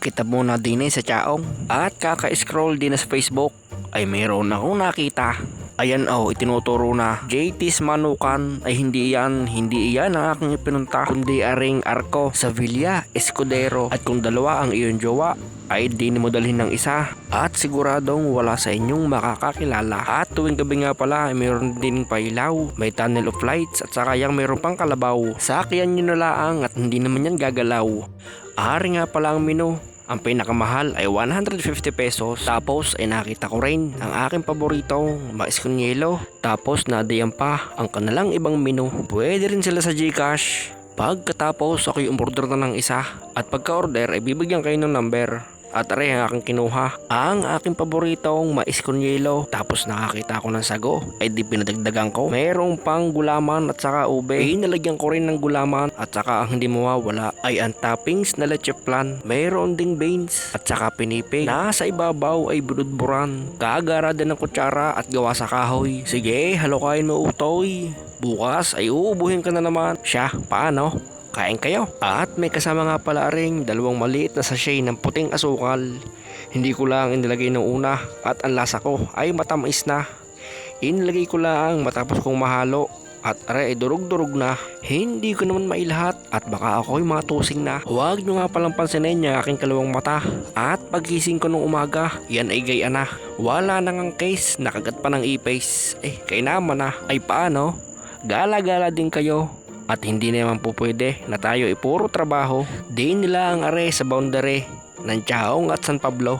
kita muna din sa Chaong at kaka-scroll din sa Facebook ay mayroon akong nakita. Ayan itinuturo na JT's Manukan ay hindi iyan ang aking ipinunta, kundi aring Arco sa Villa Escudero. At kung dalawa ang iyong jowa ay di mo dalhin ng isa at siguradong wala sa inyong makakakilala. At tuwing gabi nga pala ay mayroon din pailaw, may tunnel of lights at saka yang mayroon pang kalabaw. Sakyan nyo na laang at hindi naman yan gagalaw. Ari nga pala ang menu. Ang pinakamahal ay 150 pesos. Tapos ay nakita ko rin ang aking paboritong mais con yelo. Tapos nadayan pa ang kanilang ibang menu. Pwede rin sila sa GCash. Pagkatapos ako'y umorder na ng isa. At pagka-order ay bibigyan kayo ng number. At aray ang aking kinuha, ang aking paboritong mais con yelo. Tapos nakakita ako ng sago, ay di pinadagdagan ko. Mayroong pang gulaman at saka ube. Nalagyan ko rin ng gulaman at saka ang hindi mawawala ay ang toppings na leche flan. Mayroon ding beans at saka pinipig. Nasa ibabaw ay budburan. Kagara din ng kutsara at gawa sa kahoy. Sige, halokain mo utoy. Bukas ay uubuhin ka na naman. Siya, paano? Kain kayo. At may kasama nga pala ring dalawang maliit na sachet ng puting asukal. Hindi ko lang inilagay nung una at ang lasa ko ay matamis na. Inilagay ko lang matapos kong mahalo at aray ay durug-durug na. Hindi ko naman mailahat at baka ako'y matusing na. Huwag nyo nga palang pansinin yung aking kalawang mata. At pagising ko nung umaga, yan ay gaya na. Wala nang ang case, nakagat pa ng ipis. Kaya naman na. Ay paano? Gala-gala din kayo. At hindi naman po pwede na tayo ay puro trabaho. Di nila ang are sa boundary ng Chaong at San Pablo.